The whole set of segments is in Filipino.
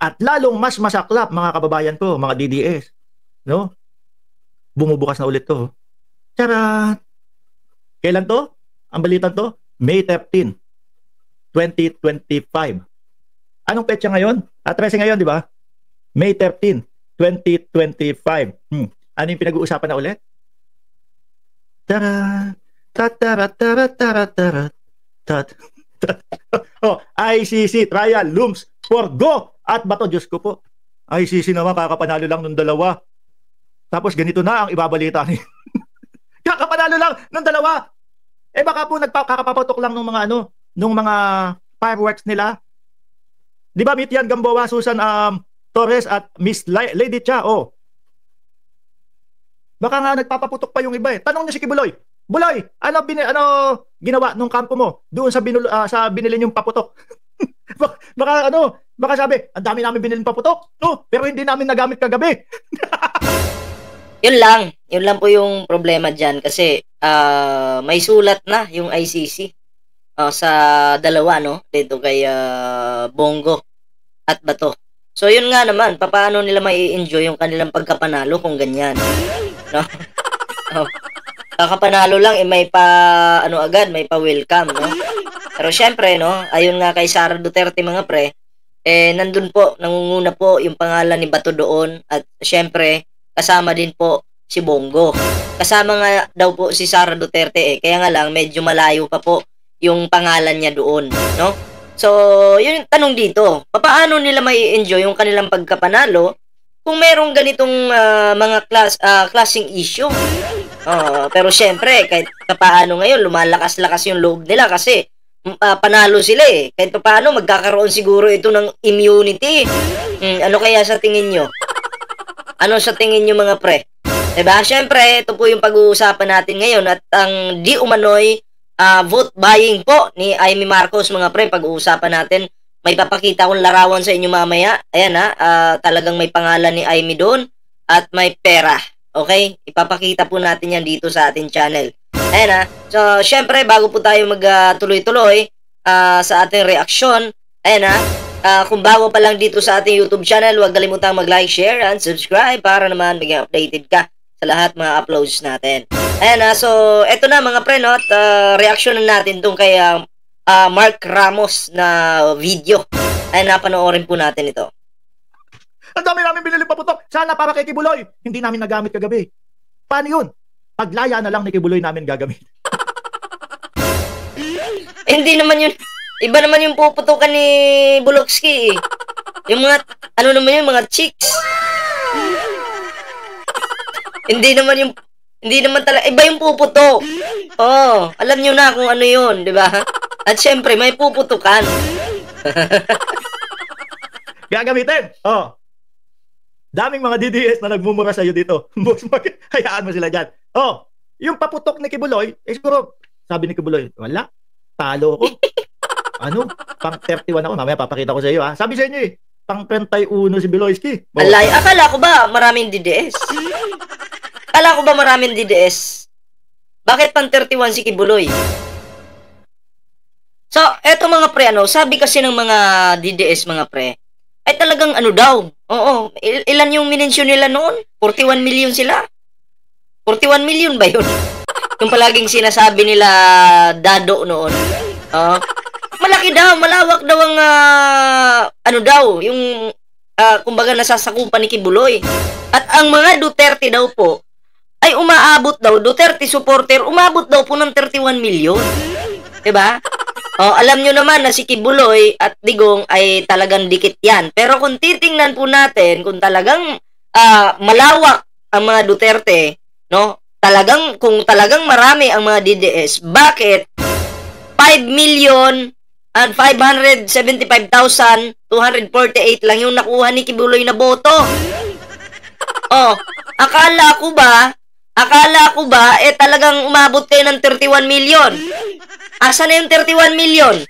At lalong mas masaklap, mga kababayan ko, mga DDS, no? Bumubukas na ulit to. Tara! Kailan to? Ang balitan to? May 13, 2025. Anong petsa ngayon? 13 ngayon, di ba? May 13, 2025. Ano yung pinag-uusapan na ulit? Tara! Tatara, tara, tara, tara, tat. Oh, ICC trial looms for go at bato. Diyos ko po. ICC naman, kakapanalo lang ng dalawa. Tapos ganito na ang ibabalita ni kakapanalo lang ng dalawa. Eh baka po nagkakapapatok lang ng mga nung mga fireworks nila. Di ba Mitian Gamboa, Susan Torres at Miss Lady Cha, oh. Baka nga nagpapaputok pa yung iba eh. Tanong niyo si Kibuloy. Buloy, ano ginawa nung kampo mo doon sa binili niyong paputok? baka sabi, ang dami namin binili paputok, no, pero hindi namin nagamit kagabi. Yun lang po yung problema diyan kasi may sulat na yung ICC sa dalawa, no, dito kay Bongo at Bato. So yun nga naman, paano nila mai-enjoy yung kanilang pagkapanalo kung ganyan, no? Kakapanalo lang may agad, may pa-welcome, no? Pero syempre, no, ayun nga kay Sara Duterte, mga pre, nandun po, nangunguna po yung pangalan ni Bato doon at syempre, kasama din po si Bongo. Kasama nga daw po si Sara Duterte kaya nga lang medyo malayo pa po yung pangalan niya doon, no? So, yun yung tanong dito. Paano nila mai-enjoy yung kanilang pagkapanalo kung merong ganitong mga klaseng issue? Pero syempre, kahit paano ngayon, lumalakas-lakas yung loob nila kasi panalo sila eh. Kahit paano, magkakaroon siguro ito ng immunity. Ano kaya sa tingin nyo? Ano sa tingin nyo, mga pre? Diba? Syempre, ito po yung pag-uusapan natin ngayon at ang di umano'y vote buying po ni Amy Marcos, mga pre. Pag-uusapan natin, may papakita akong larawan sa inyo mamaya. Ayan talagang may pangalan ni Amy doon at may pera. Okay? Ipapakita po natin yan dito sa ating channel. Ayan So, syempre, bago po tayo magtuloy-tuloy sa ating reaksyon, ayan kung bago pa lang dito sa ating YouTube channel, huwag kalimutang mag-like, share, and subscribe para naman maging updated ka sa lahat mga uploads natin. Ayan so, eto na mga pre, no? At reaksyonan natin itong kay Mark Ramos na video. Ayan panoorin po natin ito. Ang dami namin binili paputok. Sana para kay Kibuloy. Hindi namin nagamit kagabi. Paano yun? Paglaya na lang ni Kibuloy namin gagamit. Hindi naman yun. Iba naman yung puputukan ni Bulokski. Yung mga, naman yung mga chicks. Hindi naman talaga, iba yung puputok. Alam nyo na kung ano yun, di ba? At syempre, may puputukan. Gagamitin. Daming mga DDS na nagmumura sa iyo dito. Hayaan mo sila dyan. Yung paputok ni Kibuloy, siguro, sabi ni Kibuloy, wala, talo ako. Pang 31 ako. Mamaya papakita ko sa iyo Sabi sa inyo pang 31 si Biloyski. Alay, akala ko ba maraming DDS? Bakit pang 31 si Kibuloy? So, eto mga pre, sabi kasi ng mga DDS, mga pre, ay talagang daw. Ilan yung minensyon nila noon? 41 million sila. 41 million ba yun? Yung palaging sinasabi nila Dado noon. Malaki daw, malawak daw ang yung kumbaga nasasakupan ni Kibuloy. At ang mga Duterte daw po ay Duterte supporter, umabot daw po ng 31 million. Diba? Alam nyo naman na si Kibuloy at Digong ay talagang dikit yan. Pero kung titingnan po natin, kung talagang malawak ang mga Duterte, no? Kung talagang marami ang mga DDS, bakit 5,575,248 lang yung nakuha ni Kibuloy na boto? Akala ko ba talagang umabot kayo ng 31 million? Asa na yung 31 million?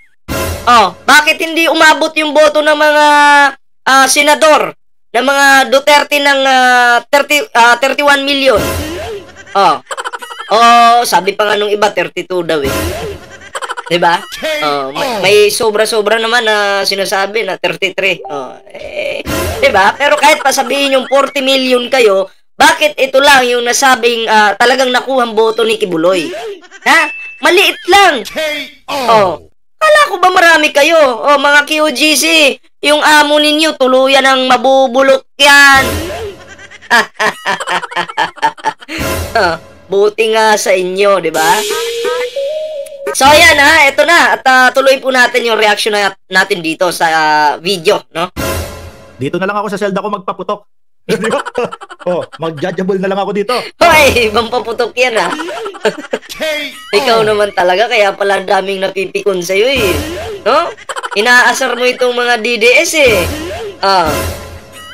Bakit hindi umabot yung boto ng mga senador, ng mga Duterte ng 31 million? Sabi pa nga nung iba, 32 daw 'Di ba? May sobra-sobra naman na sinasabi na 33. 'Di ba? Pero kahit pa sabihin yung 40 million kayo, bakit ito lang yung nasabing talagang nakuhang boto ni Kibuloy? Ha? Maliit lang. Kala ko ba marami kayo? Mga QGC, yung amo ninyo tuluyan ng mabubulok yan. Buti nga sa inyo, 'di ba? So ayan ito na at tuloy po natin yung reaction natin dito sa video, no? Dito na lang ako sa selda ko magpaputok. Di ba? Mag-judgeable na lang ako dito. Hoy, ibang paputok yan Ikaw naman talaga, kaya pala daming napipikon sa'yo no? Inaasar mo itong mga DDS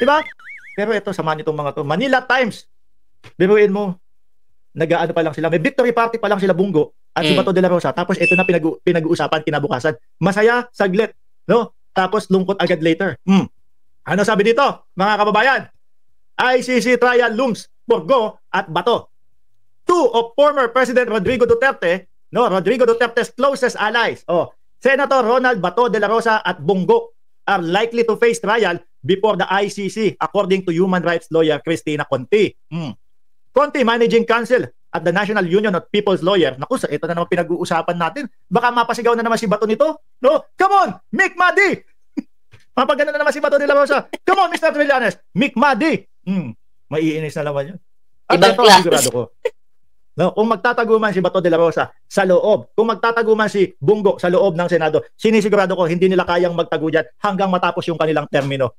Di ba? Pero ito, samahan itong mga to. Manila Times. Biruin mo, nag-aano pa lang sila. May victory party pa lang sila Bungo at si Bato de la Rosa. Tapos ito na pinag-uusapan kinabukasan. Masaya, saglit. No? Tapos lungkot agad later. Ano sabi dito, mga kababayan? ICC trial looms for Go at Bato. Two of former President Rodrigo Duterte, Rodrigo Duterte's closest allies, Senator Ronald Bato de la Rosa at Bungo are likely to face trial before the ICC, according to human rights lawyer Cristina Conti. Conti, Managing Counsel at the National Union of People's Lawyer. Naku, ito na naman pinag-uusapan natin. Baka mapasigaw na naman si Bato nito. No? Come on, Mick Madi! Mapagano na naman si Bato de la Rosa. Come on, Mr. Trillanes, Mick Madi! Maiinis na naman yun. At ibang ito ang sigurado ko. No, kung magtatago man si Bato de la Rosa sa loob, kung magtatago man si Bungo sa loob ng Senado, sinisigurado ko hindi nila kayang magtago dyan hanggang matapos yung kanilang termino.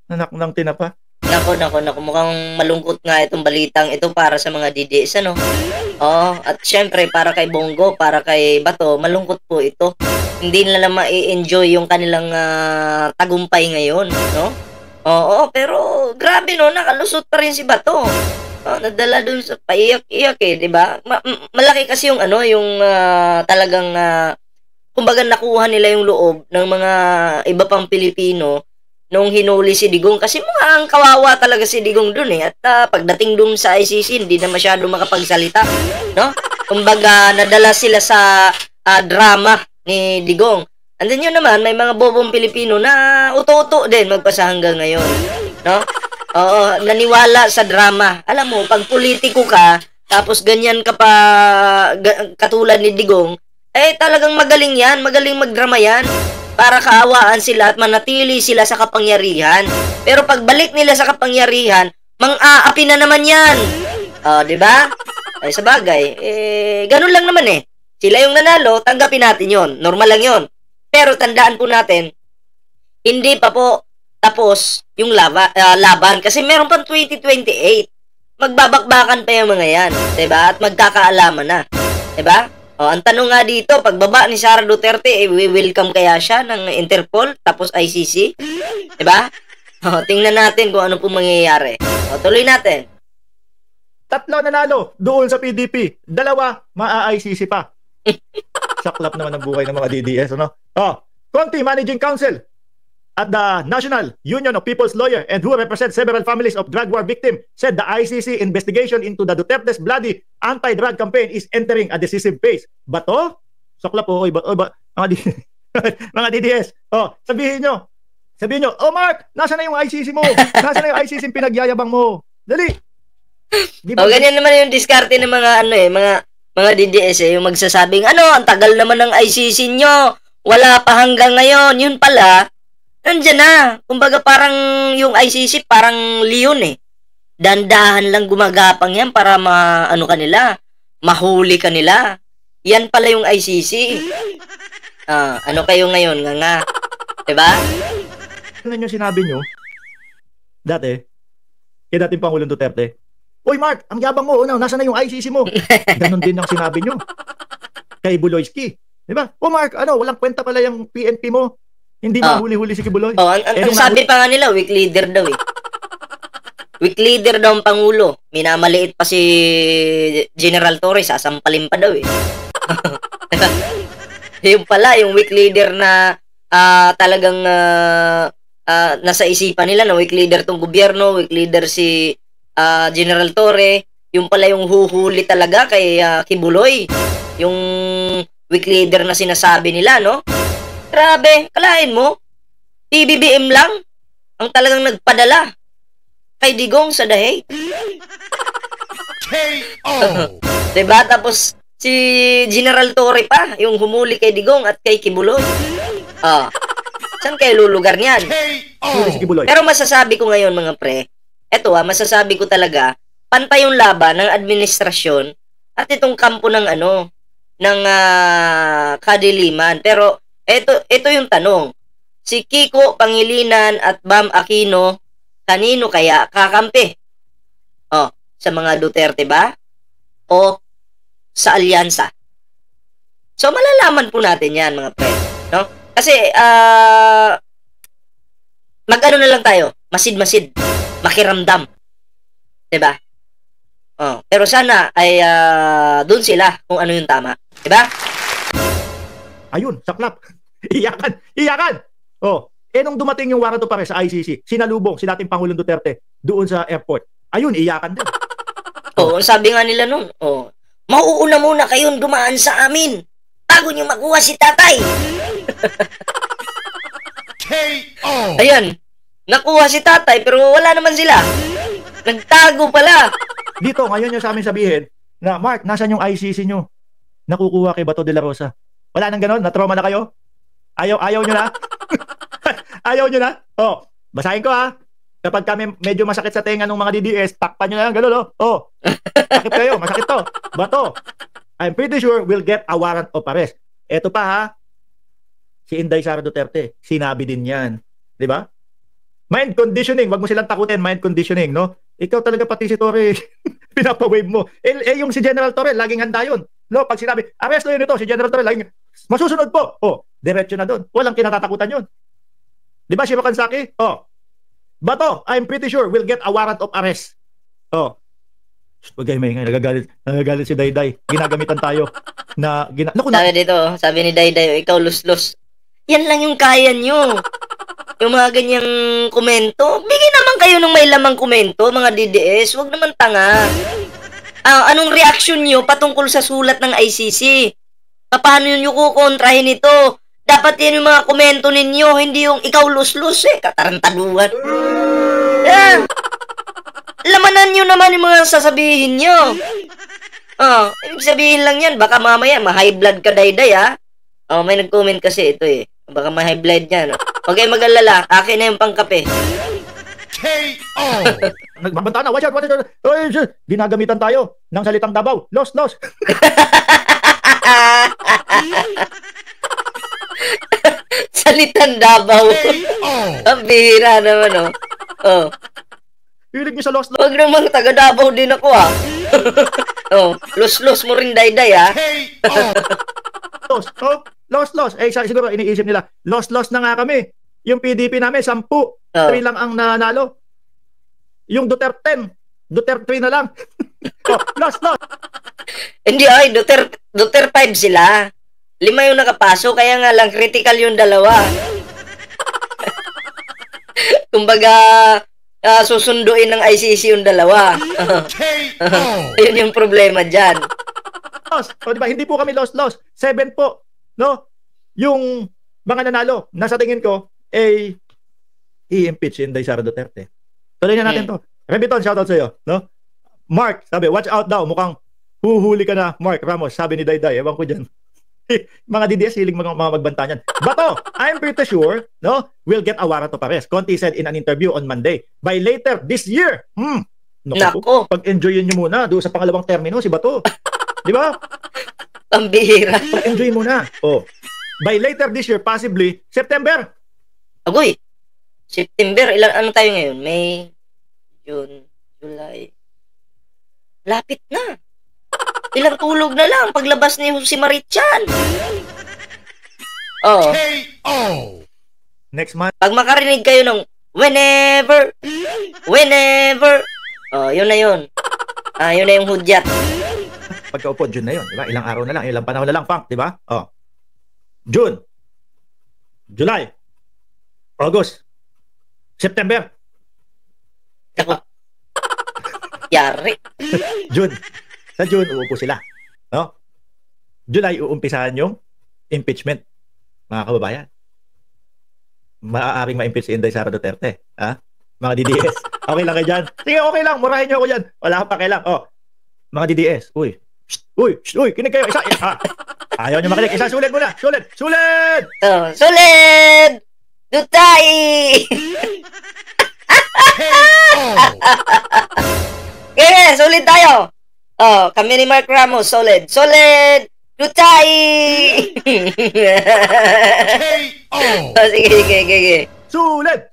Anak ng tinapa. Nako, mukhang malungkot nga itong balitang ito para sa mga DDS, at syempre para kay Bongo, para kay Bato, malungkot po ito. Hindi nila ma-enjoy yung kanilang tagumpay ngayon, no? Pero grabe nakalusot pa rin si Bato. Nadala dun sa paiyak-iyak 'di ba? Malaki kasi yung yung talagang kumbaga nakuha nila yung loob ng mga iba pang Pilipino nung hinuli si Digong kasi mukhang kawawa talaga si Digong dun at pagdating dun sa ICC hindi na masyado makapagsalita, no? Kumbaga nadala sila sa drama ni Digong. And then yun naman, may mga bobong Pilipino na uto-uto din magpasa hanggang ngayon, no? Naniwala sa drama. Alam mo, pag politiko ka, tapos ganyan ka pa katulad ni Digong, talagang magaling yan, magaling magdrama yan para kaawaan sila at manatili sila sa kapangyarihan. Pero pag balik nila sa kapangyarihan, mang-aapi na naman yan. Di ba? Sa bagay, ganun lang naman Sila yung nanalo, tanggapin natin yon. Normal lang yon. Pero tandaan po natin, hindi pa po tapos yung laban kasi meron pang 2028. Magbabakbakan pa yung mga yan, 'di ba? At magkakaalaman na, 'di ba? Ang tanong nga dito, pagbaba ni Sara Duterte, welcome kaya siya ng Interpol tapos ICC, 'di ba? Tingnan natin kung ano po mangyayari. Tuloy natin. 3 nanalo doon sa PDP, 2 maa-ICC pa. Saklap naman ang buhay ng mga DDS, Conti, Managing Counsel at the National Union of People's Lawyer and who represent several families of drug war victims said the ICC investigation into the Duterte's bloody anti-drug campaign is entering a decisive phase. Bato? Saklap po, mga DDS. Sabihin nyo, Mark, nasa na yung ICC mo? Nasa na yung ICC pinagyayabang mo? Dali! Ganyan naman yung diskarte ng mga mga DDS yung magsasabing, ang tagal naman ng ICC nyo. Wala pa hanggang ngayon. Yun pala, nandiyan na. Kumbaga parang yung ICC parang leon Dandahan lang gumagapang yan para mahuli kanila. Yan pala yung ICC. Ano kayo ngayon? Nga. Diba? Ano yung sinabi nyo? Dati, kaya dating Pangulong Duterte, Uy Mark, ang yabang mo, nasa na yung ICC mo? Ganon din ang sinabi nyo. Kay Buloyski. Diba? Mark, walang kwenta pala yung PNP mo. Hindi mahuli-huli si Kibuloy. Ang sabi pa nga nila, weak leader daw Weak leader daw ang Pangulo. Minamaliit pa si General Torres, sasampalin pa daw Yung pala, yung weak leader na talagang nasa isipan nila na weak leader tong gobyerno, weak leader si General Torre, yung pala yung huhuli talaga kay Kibuloy. Yung weak leader na sinasabi nila, no? Grabe, kalahin mo, PBBM lang ang talagang nagpadala kay Digong sa Dahig. KO! Diba? Tapos, si General Torre pa, yung humuli kay Digong at kay Kibuloy. Saan kayo lulugar niyan? Huli si Kibuloy. Pero masasabi ko ngayon, mga pre, masasabi ko talaga, pantay yung laban ng administrasyon at itong kampo ng ng kadiliman. Pero, ito yung tanong. Si Kiko Pangilinan at Bam Aquino, kanino kaya kakampi? Sa mga Duterte ba? O sa alyansa? So, malalaman po natin yan, mga pre. No? Kasi, mag-ano na lang tayo, masid-masid, makiramdam. Diba? Pero sana ay doon sila kung ano yung tama. Diba? Ayun, saklap. Iyakan! Nung dumating yung warrant of arrest sa ICC, sinalubong si dating Pangulong Duterte doon sa airport. Ayun, iyakan din. Sabi nga nila nun, mauuna muna kayong dumaan sa amin bago nyo makuha si tatay. KO! Ayan, nakuha si tatay pero wala naman sila. Nagtago pala. Dito, ngayon nyo sa amin sabihin na, Mark, nasan yung ICC nyo? Nakukuha kay Bato de la Rosa. Wala nang ganon? Na-trauma na kayo? Ayaw nyo na? Ayaw nyo na? Basahin ko ha. Kapag kami medyo masakit sa tenga ng mga DDS, takpan nyo na lang, gano'n, sakit kayo, masakit to. Bato, I'm pretty sure we'll get a warrant of arrest. Eto pa ha, si Inday Sara Duterte, sinabi din yan. Di ba? Mind conditioning, wag mo silang takutin, mind conditioning, no? Ikaw talaga pati si Torre, pinapawave mo. Yung si General Torre, laging handa yun. No, pag sinabi, arresto yun ito, si General Torre, laging, masusunod po. Diretso na doon. Walang kinatatakutan yun. Di ba, Shiro Kansaki? Bato, I'm pretty sure we'll get a warrant of arrest. Huwag kayo maingay, nagagalit si Dayday. Ginagamitan tayo na... Sabi dito, sabi ni Dayday, ikaw lus-lus. Yan lang yung kaya nyo. Yung mga ganyang komento. Bigyan naman kayo ng may lamang komento, mga DDS. Huwag naman tanga. Anong reaction nyo patungkol sa sulat ng ICC? Paano nyo kukontrahin ito? Dapat yan yung mga komento ninyo, hindi yung ikaw lus-lus katarantaduhan. Yan. Lamanan nyo naman yung mga sasabihin nyo. Ibig sabihin lang yan, baka mamaya ma-high blood ka Dayday may nag-comment kasi ito baka ma-high blood yan. Huwag kayo mag-alala, akin na yung pangkape. KO! Nagbabanta na, watch out. Ginagamitan tayo ng salitang Davao. Los. Salitang Davao. Ang bihira naman, Hilig niyo sa los. Huwag namang taga Davao din ako, los mo rin Dayday, Los. Siguro iniisip nila, los na nga kami. Yung PDP namin, 10. 3 lang ang nanalo. Yung Duterte 3 na lang. Los. Hindi, Duterte 5 sila. 5 yung nakapasok, kaya nga lang critical yung 2. Kumbaga, susunduin ng ICC yung 2. Yun yung problema dyan. Diba, hindi po kami los. 7 po. No? Yung mga nanalo, nasa tingin ko, i-impeach si Inday Sara Duterte. Tuloy na natin to. Rebiton, shoutout sa'yo. No? Mark, sabi, watch out daw. Mukhang huhuli ka na, Mark Ramos. Sabi ni Dayday, ewan ko dyan. Mga DDS, hiling mga magbanta niyan. Bato, I'm pretty sure, we'll get a warrant of arrest. Conti said in an interview on Monday. By later this year. Nako. Pag-enjoyin nyo muna doon sa pangalawang termino, si Bato. Di ba? Pambihira. Pag-enjoyin muna. By later this year, possibly, September. Agoy. September, ano tayo ngayon? May, June, July. Lapit na. Ilang tulog na lang paglabas ni si Marichan. KO! Next month. Pag makarinig kayo ng whenever, yun na yun. Yun na yung hudyat. Pagkaupo, June na yun. Diba? Ilang araw na lang, ilang panahon na lang, Funk. Diba? June. July. August. September. Ako. Yari. June. Sa June, uupo sila. No? July, uumpisahan yung impeachment, mga kababayan. Maaaring ma-impeach si Inday Sara Duterte. Ha? Mga DDS. Okay lang kayo dyan? Sige, okay lang. Murahin nyo ako dyan. Wala akong pakialam. Oh, mga DDS. Uy. Uy, kinig kayo. Isa. Ayaw nyo makinig. Isa, sulit muna. Sulit. Sulit! Dutay! KO. Okay, sulit tayo. Kami ni Mark Ramos, solid. Dutay! KO. Sige. Sulit.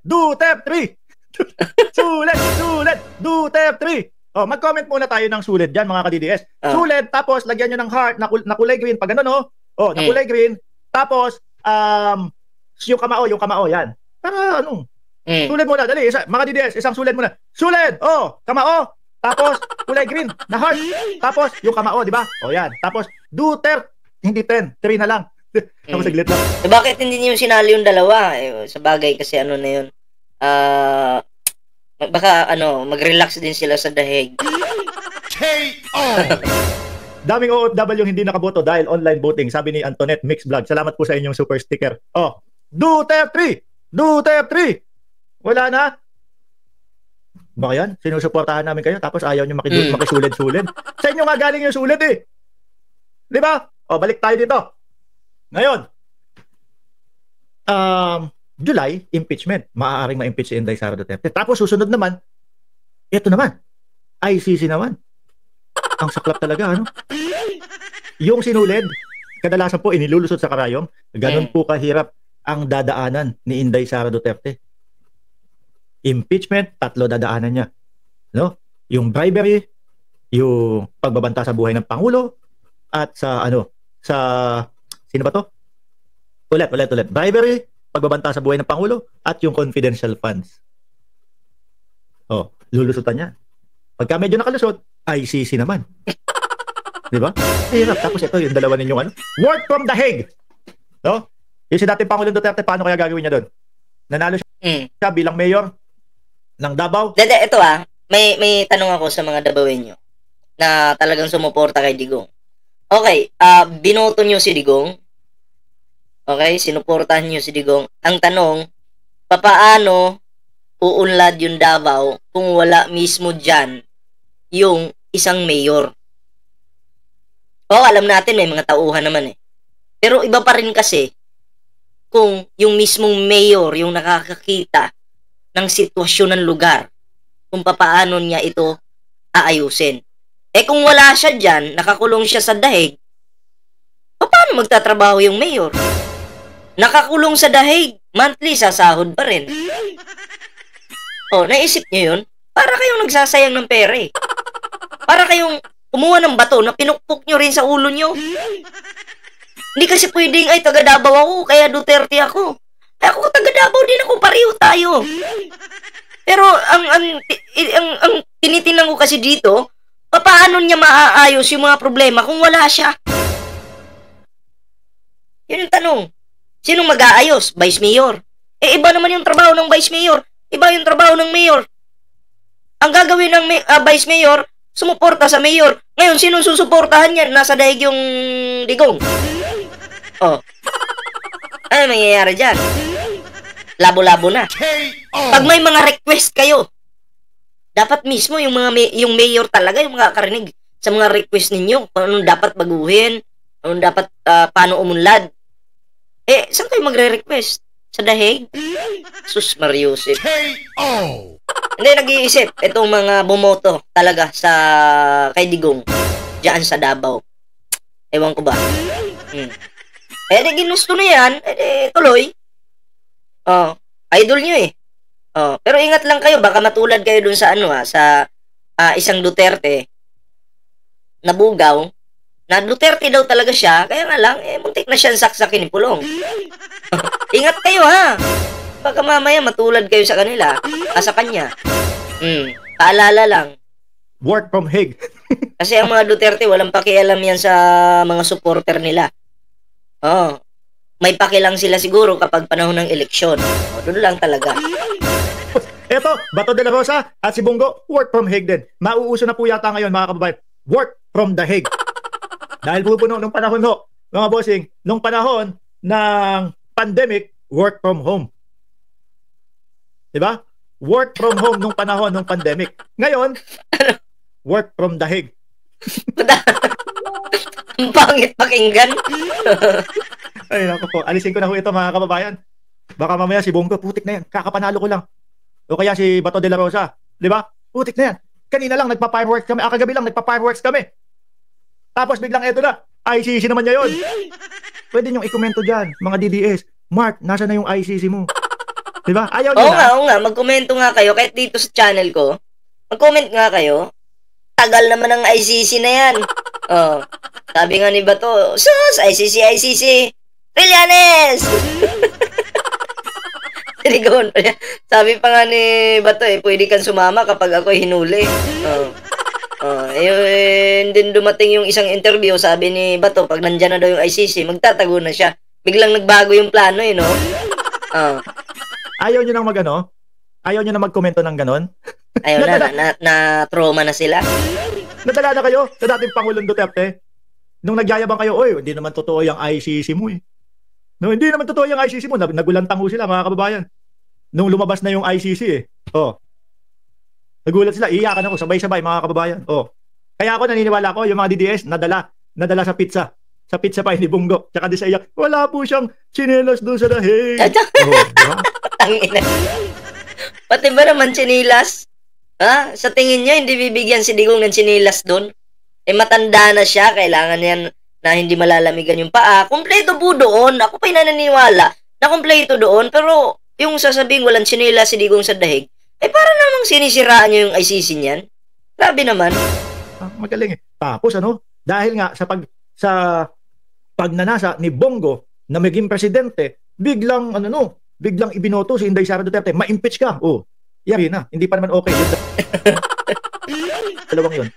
Duterte 3. Sulit. Duterte 3. Oh, mag-comment muna tayo ng sulit diyan, mga ka-DDS. Sulit, tapos lagyan nyo ng heart na kulay green pag ganun, oh. Oh, na kulay green. Tapos yung kamao yan. Para ano? Sulit muna, dali. Mga DDS, isang sulit muna. Sulit. Oh, kamao. Tapos kulay green na heart. Tapos yung kamao, di ba? Oh, yan. Tapos Duterte, hindi 10, 3 na lang. Tapos saglit lang. Bakit hindi niyo sinali yung dalawa? Sa bagay kasi ano na yun. Baka mag-relax din sila sa dahig. KO. Daming OFW yung hindi nakaboto dahil online voting, sabi ni Antoinette Mix Vlog. Salamat po sa inyong super sticker. Oh, Duterte 3. Wala na. Baka yan, sinusuportahan namin kayo tapos ayaw nyo makisulit-sulit. Sa inyo nga galing yung sulit eh. Di ba? O, balik tayo dito. Ngayon, July, impeachment. Maaaring ma-impeach si Inday Sara Duterte. Tapos susunod naman, ito naman, ICC naman. Ang saklap talaga, ano? Yung sinulid, kadalasan po inilulusot sa karayom. Ganun po kahirap ang dadaanan ni Inday Sara Duterte. Impeachment, 3 dadaanan niya. No? Yung bribery, yung pagbabanta sa buhay ng Pangulo, at sa sino ba to? Ulit. Bribery, pagbabanta sa buhay ng Pangulo, at yung confidential funds. Oh, lulusutan niya. Pagka medyo nakalusot, ICC naman. Di ba? Hirap. Tapos ito, yung dalawa ninyong work from the Hague. No? Yung si dating Pangulong Duterte, paano kaya gagawin niya doon? Nanalo siya bilang mayor ng Davao. Ito may tanong ako sa mga Dabawenyo na talagang sumuporta kay Digong. Okay, binoto niyo si Digong. Okay, sinuportahan niyo si Digong. Ang tanong, papaano uunlad yung Davao kung wala mismo dyan yung isang mayor? Alam natin may mga tauhan naman eh. Pero iba pa rin kasi kung yung mismong mayor yung nakakakita ng sitwasyon ng lugar kung papaano niya ito aayusin. Kung wala siya dyan, nakakulong siya sa dahig, paano magtatrabaho yung mayor? Nakakulong sa dahig, monthly sasahod pa rin. Naisip niyo yun? Para kayong nagsasayang ng pera eh. Para kayong kumuha ng bato na pinukpok nyo rin sa ulo nyo. Hindi kasi pwedeng, taga Davao ako, kaya Duterte ako. Ako taga Davao din ako, pareho tayo. Pero ang tinitingnan ko kasi dito, paano niya maaayos yung mga problema kung wala siya? Yun yung tanong. Sinong mag-aayos? Vice Mayor. Iba naman yung trabaho ng Vice Mayor. Iba yung trabaho ng Mayor. Ang gagawin ng Vice Mayor, sumuporta sa Mayor. Ngayon, sinong susuportahan niya? Nasa daig yung Digong. Ano mangyayari dyan? Labo-labo na. Pag may mga request kayo, dapat mismo yung mayor talaga yung makakarinig sa mga request ninyo. Kung anong dapat baguhin, anong dapat paano umunlad. Saan kayo magre-request? Sa dahig? Sus Mariusip. Hindi, nag-iisip itong mga bumoto talaga sa kay Digong diyan sa Davao. Ewan ko ba? Di ginusto na yan, tuloy. Idol nyo eh. Pero ingat lang kayo, baka matulad kayo dun sa sa isang Duterte na bugaw, na Duterte daw talaga siya, kaya nga lang, muntik na siyang saksakin ni Pulong. Ingat kayo ha. Baka mamaya matulad kayo sa kanila, sa kanya. Paalala lang. Work from Hague. Kasi ang mga Duterte, walang pakialam yan sa mga supporter nila. May pakilang sila siguro kapag panahon ng eleksyon. Doon lang talaga. Eto, Bato de la Rosa at si Bongo, work from Hague din. Mauuso na po yata ngayon, mga kababayan. Work from the Hague. Dahil pupuno nung panahon ho mga bossing, nung panahon ng pandemic, work from home. Diba? Work from home nung panahon ng pandemic. Ngayon, work from dahig. Ang pangit pakinggan. Ay, naku po. Alisin ko na ho ito, mga kababayan. Baka mamaya si Bongo, putik na yan. Kakapanalo ko lang. O kaya si Bato de la Rosa. Di ba? Putik na yan. Kanina lang nagpa-fireworks kami. Kagabi lang nagpa-fireworks kami. Tapos biglang eto na. ICC naman niya yun. Pwede niyong ikomento dyan, mga DDS. Mark, nasa na yung ICC mo? Di ba? Ayaw niyo na. Oo nga. Magkomento nga kayo. Kahit dito sa channel ko. Mag-comment nga kayo. Tagal naman ng ICC na yan. Oh. Sabi nga ni Bato, sus, ICC. Trillanes! Sinigawan pa niya. Sabi pa nga ni Bato pwede kang sumama kapag ako hinuli. Din dumating yung isang interview, sabi ni Bato, pag nandyan na daw yung ICC, magtatago na siya. Biglang nagbago yung plano no? Ayaw nyo nang mag-ano? Ayaw nyo nang magkomento ng ganon? Ayaw na trauma na sila. Nadala na kayo sa dating Pangulong Duterte? Nung nagyayabang kayo, oy, hindi naman totoo yung ICC mo No, hindi naman totoo yung ICC mo. Nagulantang ho sila, mga kababayan. Nung lumabas na yung ICC nagulat sila, iyakan ako, sabay-sabay, mga kababayan. Kaya ako naniniwala ko, yung mga DDS, nadala sa pizza. Sa pizza pa, ni Bungo. Tsaka di sa iyak, wala po siyang chinelas doon sa dahig. Tangina. Pati ba naman chinilas? Ha? Sa tingin niya, hindi bibigyan si Digong ng chinilas doon? Matanda na siya, kailangan yan na hindi malalamigan yung paa. Kompleto po doon. Ako pa'y naniniwala na kompleto doon. Pero yung sasabing walang chinilas si Digong sa dahig, para namang sinisiraan niya yung ICC niyan. Grabe naman. Magaling Tapos dahil nga sa pagnanasa ni Bongo na maging presidente, biglang biglang ibinoto si Inday Sara Duterte, ma-impeach ka. Yari na, hindi pa naman okay. Dalawang yun.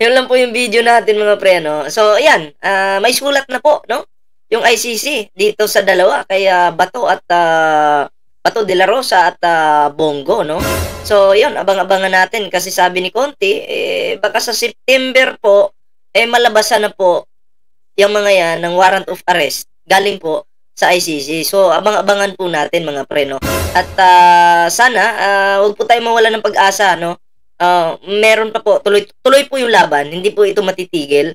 Yun lang po yung video natin, mga pre, So, ayan, may sulat na po, yung ICC dito sa dalawa, kaya Bato at Bato de la Rosa at Bongo, So, yun, abang-abangan natin kasi sabi ni Conti, baka sa September po, malabasan na po yung mga yan ng warrant of arrest galing po sa ICC. So, abang-abangan po natin, mga pre, At sana, huwag po tayo mawala ng pag-asa, meron pa po, tuloy po yung laban, hindi po ito matitigil,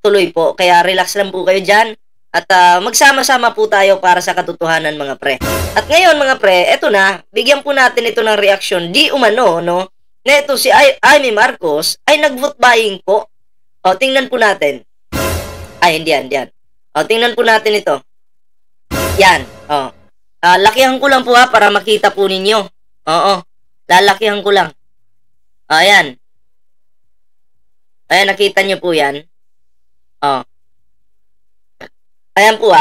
Tuloy po, kaya relax lang po kayo dyan. At magsama-sama po tayo para sa katotohanan, mga pre. At ngayon, mga pre, eto na, bigyan po natin ito ng reaksyon. Di umano, na ito si Amy Marcos ay nag-vote buying po. Tingnan po natin. Ay, hindi yan. Tingnan po natin ito. Yan. Lakihan ko lang po para makita po ninyo. Lalakihan ko lang. Ayan. Ayan, nakita nyo po yan. Ayan po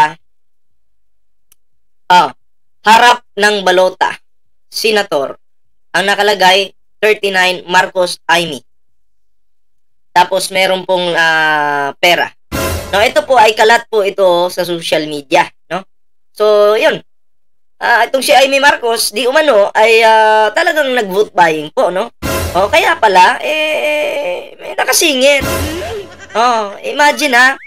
harap ng balota, senator, ang nakalagay 39 Marcos Amy. Tapos meron pong pera. Ito po ay kalat po ito sa social media, So, yun. Itong si Amy Marcos, di umano ay talagang nag-vote buying po, kaya pala may nakasingit. Imagine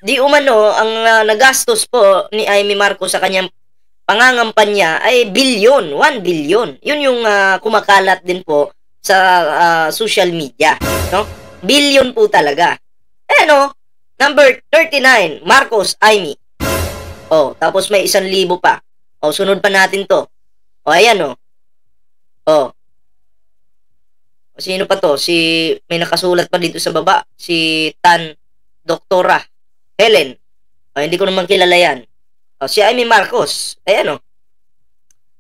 di umano ang nagastos po ni Amy Marcos sa kanyang pangangampanya ay bilyon, 1 billion. Yun yung kumakalat din po sa social media, Billion po talaga. Number 39, Marcos Amy. Tapos may 1,000 pa. Sunod pa natin to. Ayan sino pa to? May nakasulat pa dito sa baba. Si Tan Doktora Helen. Hindi ko naman kilala yan. Si Amy Marcos. Ayan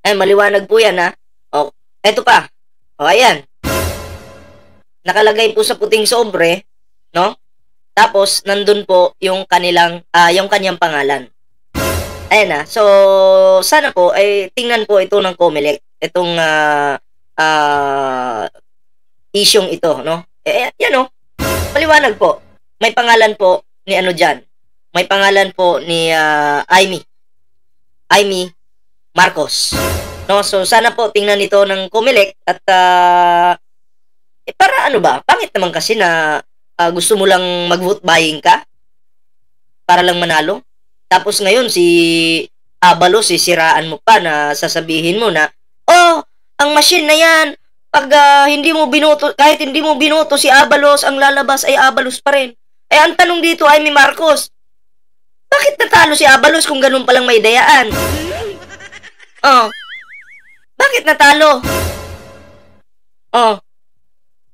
Ayan, maliwanag po yan eto pa. Ayan. Nakalagay po sa puting sobre, Tapos, nandun po yung yung kanyang pangalan. Ayan So, sana po, tingnan po ito ng COMELEC. Itong isyong ito, yan maliwanag po. May pangalan po ni dyan. May pangalan po ni Amy Marcos. So, sana po tingnan ito ng COMELEC at para ba? Pangit naman kasi na gusto mo lang mag-vote buying ka. para lang manalo. Tapos ngayon, si Abalos, sisiraan mo pa na sasabihin mo na, oh, ang machine na yan, pag hindi mo binoto, kahit hindi mo binoto si Abalos, ang lalabas ay Abalos pa rin. Eh, ang tanong dito ay may Marcos, bakit natalo si Abalos kung ganun palang may dayaan? Oh, bakit natalo? Oh,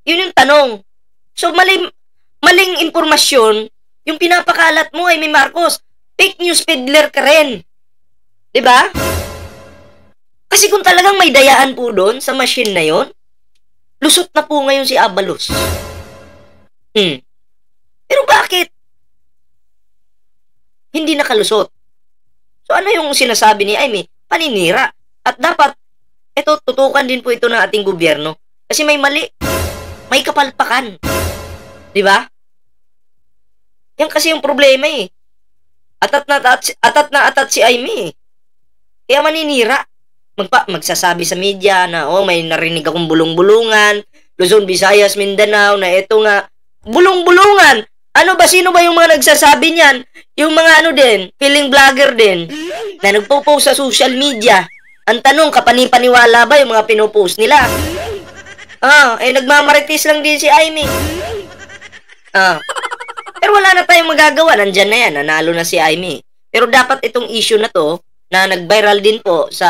yun yung tanong. So, maling impormasyon, yung pinapakalat mo ay may Marcos. Fake news peddler ka rin. Diba? Kasi kung talagang may dayaan po doon sa machine na yon, lusot na po ngayon si Abalos. Pero bakit? Hindi nakalusot. So ano yung sinasabi ni Amy? Paninira. At dapat, ito, tutukan din po ito ng ating gobyerno. Kasi may mali. May kapalpakan. Diba? Yan kasi yung problema eh. Atat na atat si Amy. Kaya maninira. Magsasabi sa media na, oh, may narinig akong bulong-bulungan, Luzon, Visayas, Mindanao, na ito nga, bulong-bulungan. Ano ba, sino ba yung mga nagsasabi niyan? Yung mga ano din, feeling vlogger din, na nagpo-post sa social media. Ang tanong, kapanipaniwala ba yung mga pinopost nila? Nagmamaritis lang din si Amy. Pero wala na tayong magagawa. Nandyan na yan. Nanalo na si Amy. Pero dapat itong issue na to, na nag-viral din po sa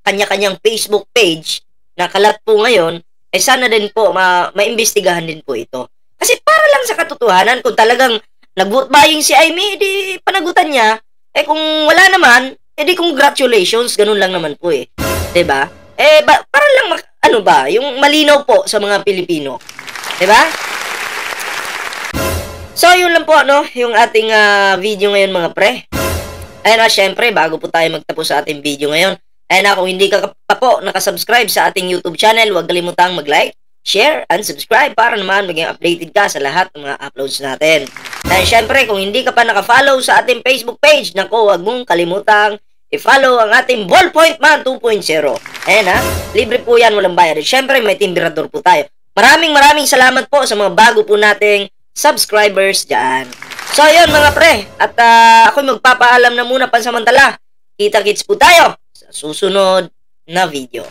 kanya-kanyang Facebook page, na kalat po ngayon, sana din po maimbestigahan din po ito. Kasi para lang sa katotohanan, kung talagang nag-vote buying si Amy, edi panagutan niya. Kung wala naman, edi congratulations. Ganun lang naman po eh. Diba? Para lang, yung malinaw po sa mga Pilipino. Diba? So, yun lang po, yung ating video ngayon, mga pre. Ayun syempre, bago po tayo magtapos sa ating video ngayon, kung hindi ka pa po nakasubscribe sa ating YouTube channel, huwag kalimutang mag-like, share, and subscribe para naman maging updated ka sa lahat ng mga uploads natin. Syempre, kung hindi ka pa nakafollow sa ating Facebook page, huwag mong kalimutang i-follow ang ating Ballpoint Man 2.0. Libre po yan, walang bayad. Syempre, may timbirador po tayo. Maraming salamat po sa mga bago po nating subscribers dyan. So, yun mga pre. At ako'y magpapaalam na muna pansamantala. Kita-kits po tayo sa susunod na video.